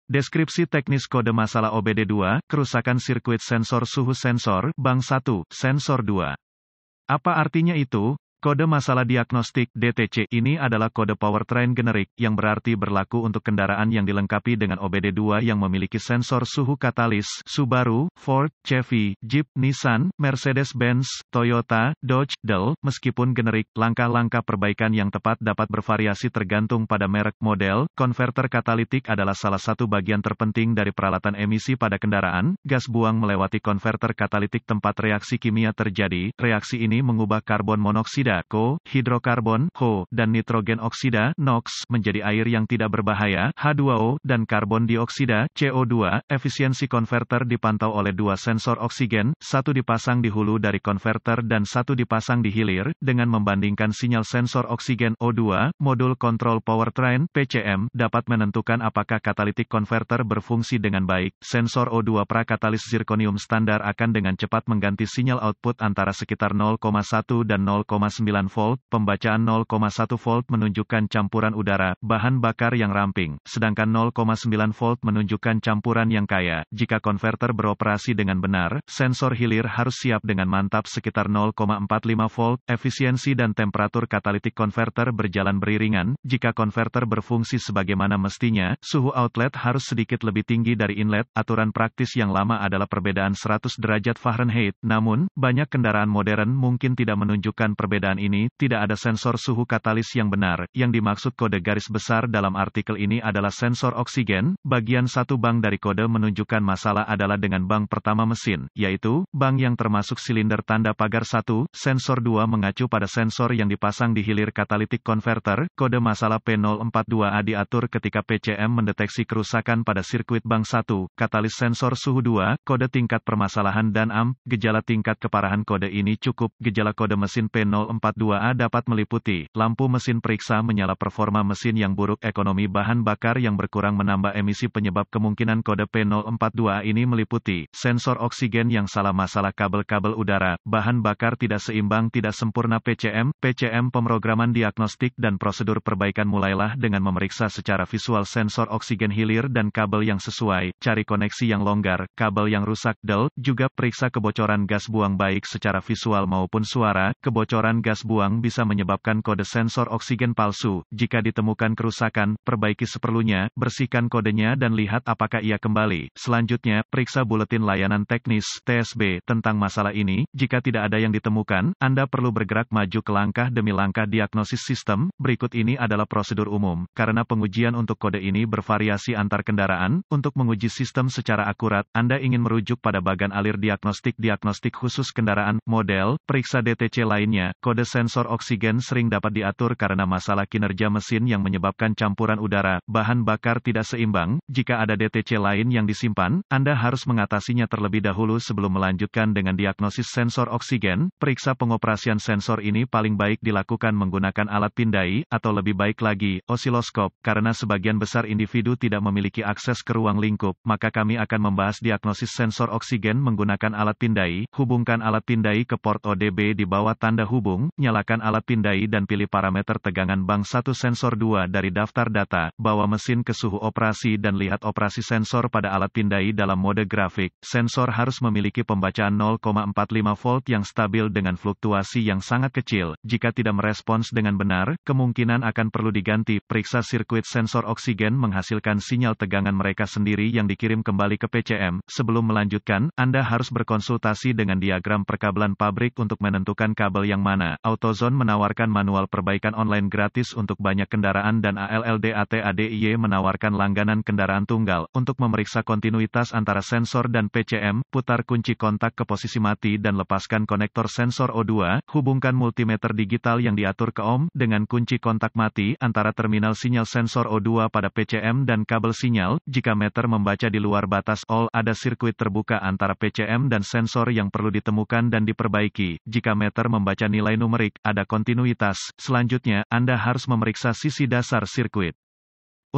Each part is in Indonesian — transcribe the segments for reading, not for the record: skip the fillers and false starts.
Deskripsi teknis kode masalah OBD2, kerusakan sirkuit sensor suhu sensor, bank 1, sensor 2. Apa artinya itu? Kode masalah diagnostik (DTC) ini adalah kode powertrain generik, yang berarti berlaku untuk kendaraan yang dilengkapi dengan OBD2 yang memiliki sensor suhu katalis. Subaru, Ford, Chevy, Jeep, Nissan, Mercedes-Benz, Toyota, Dodge, Dell. Meskipun generik, langkah-langkah perbaikan yang tepat dapat bervariasi tergantung pada merek, model. Konverter katalitik adalah salah satu bagian terpenting dari peralatan emisi pada kendaraan. Gas buang melewati konverter katalitik tempat reaksi kimia terjadi. Reaksi ini mengubah karbon monoksida (CO), hidrokarbon (HO), dan nitrogen oksida (NOx) menjadi air yang tidak berbahaya (H2O), dan karbon dioksida (CO2). Efisiensi konverter dipantau oleh dua sensor oksigen, satu dipasang di hulu dari konverter dan satu dipasang di hilir. Dengan membandingkan sinyal sensor oksigen O2, modul kontrol powertrain (PCM) dapat menentukan apakah katalitik konverter berfungsi dengan baik. Sensor O2 prakatalis zirconium standar akan dengan cepat mengganti sinyal output antara sekitar 0,1 dan 0,9 volt. Pembacaan 0,1 volt menunjukkan campuran udara, bahan bakar yang ramping, sedangkan 0,9 volt menunjukkan campuran yang kaya. Jika konverter beroperasi dengan benar, sensor hilir harus siap dengan mantap sekitar 0,45 volt. Efisiensi dan temperatur katalitik konverter berjalan beriringan. Jika konverter berfungsi sebagaimana mestinya, suhu outlet harus sedikit lebih tinggi dari inlet. Aturan praktis yang lama adalah perbedaan 100 derajat Fahrenheit. Namun, banyak kendaraan modern mungkin tidak menunjukkan perbedaan ini. Tidak ada sensor suhu katalis yang benar. Yang dimaksud kode garis besar dalam artikel ini adalah sensor oksigen. Bagian satu bank dari kode menunjukkan masalah adalah dengan bank pertama mesin, yaitu bank yang termasuk silinder tanda pagar 1. Sensor 2 mengacu pada sensor yang dipasang di hilir katalitik konverter. Kode masalah P042A diatur ketika PCM mendeteksi kerusakan pada sirkuit bank 1. Katalis sensor suhu 2. Kode tingkat permasalahan dan AMP. Gejala tingkat keparahan kode ini cukup. Gejala kode mesin P042A dapat meliputi lampu mesin periksa menyala, performa mesin yang buruk, ekonomi bahan bakar yang berkurang menambah emisi. Penyebab kemungkinan kode P042A ini meliputi sensor oksigen yang salah, masalah kabel-kabel udara, bahan bakar tidak seimbang, tidak sempurna PCM, pemrograman diagnostik dan prosedur perbaikan. Mulailah dengan memeriksa secara visual sensor oksigen hilir dan kabel yang sesuai, cari koneksi yang longgar, kabel yang rusak. Juga periksa kebocoran gas buang baik secara visual maupun suara. Kebocoran gas buang bisa menyebabkan kode sensor oksigen palsu. Jika ditemukan kerusakan, perbaiki seperlunya, bersihkan kodenya dan lihat apakah ia kembali. Selanjutnya, periksa buletin layanan teknis (TSB) tentang masalah ini. Jika tidak ada yang ditemukan, Anda perlu bergerak maju ke langkah demi langkah diagnosis sistem. Berikut ini adalah prosedur umum. Karena pengujian untuk kode ini bervariasi antar kendaraan, untuk menguji sistem secara akurat, Anda ingin merujuk pada bagan alir diagnostik khusus kendaraan, model. Periksa DTC lainnya. Kode sensor oksigen sering dapat diatur karena masalah kinerja mesin yang menyebabkan campuran udara, bahan bakar tidak seimbang. Jika ada DTC lain yang disimpan, Anda harus mengatasinya terlebih dahulu sebelum melanjutkan dengan diagnosis sensor oksigen. Periksa pengoperasian sensor ini paling baik dilakukan menggunakan alat pindai, atau lebih baik lagi, osiloskop. Karena sebagian besar individu tidak memiliki akses ke ruang lingkup, maka kami akan membahas diagnosis sensor oksigen menggunakan alat pindai. Hubungkan alat pindai ke port ODB di bawah tanda hubung. Nyalakan alat pindai dan pilih parameter tegangan bank 1 sensor 2 dari daftar data. Bawa mesin ke suhu operasi dan lihat operasi sensor pada alat pindai dalam mode grafik. Sensor harus memiliki pembacaan 0,45 volt yang stabil dengan fluktuasi yang sangat kecil. Jika tidak merespons dengan benar, kemungkinan akan perlu diganti. Periksa sirkuit sensor oksigen menghasilkan sinyal tegangan mereka sendiri yang dikirim kembali ke PCM. Sebelum melanjutkan, Anda harus berkonsultasi dengan diagram perkabelan pabrik untuk menentukan kabel yang mana. AutoZone menawarkan manual perbaikan online gratis untuk banyak kendaraan dan ALLDATADIY menawarkan langganan kendaraan tunggal. Untuk memeriksa kontinuitas antara sensor dan PCM, putar kunci kontak ke posisi mati dan lepaskan konektor sensor O2. Hubungkan multimeter digital yang diatur ke ohm dengan kunci kontak mati antara terminal sinyal sensor O2 pada PCM dan kabel sinyal. Jika meter membaca di luar batas all, ada sirkuit terbuka antara PCM dan sensor yang perlu ditemukan dan diperbaiki. Jika meter membaca nilai numerik, ada kontinuitas. Selanjutnya, Anda harus memeriksa sisi dasar sirkuit.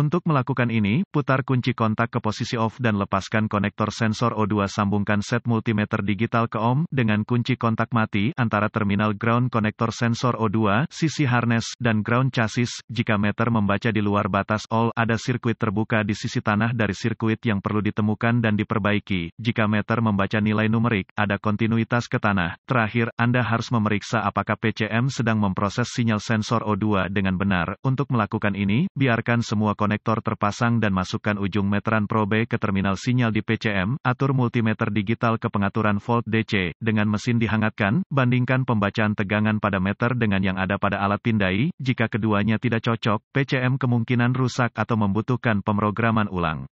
Untuk melakukan ini, putar kunci kontak ke posisi off dan lepaskan konektor sensor O2. Sambungkan set multimeter digital ke OM dengan kunci kontak mati antara terminal ground konektor sensor O2, sisi harness, dan ground chassis. Jika meter membaca di luar batas all, ada sirkuit terbuka di sisi tanah dari sirkuit yang perlu ditemukan dan diperbaiki. Jika meter membaca nilai numerik, ada kontinuitas ke tanah. Terakhir, Anda harus memeriksa apakah PCM sedang memproses sinyal sensor O2 dengan benar. Untuk melakukan ini, biarkan semua konektor terpasang dan masukkan ujung meteran probe ke terminal sinyal di PCM, atur multimeter digital ke pengaturan volt DC, dengan mesin dihangatkan, bandingkan pembacaan tegangan pada meter dengan yang ada pada alat pindai. Jika keduanya tidak cocok, PCM kemungkinan rusak atau membutuhkan pemrograman ulang.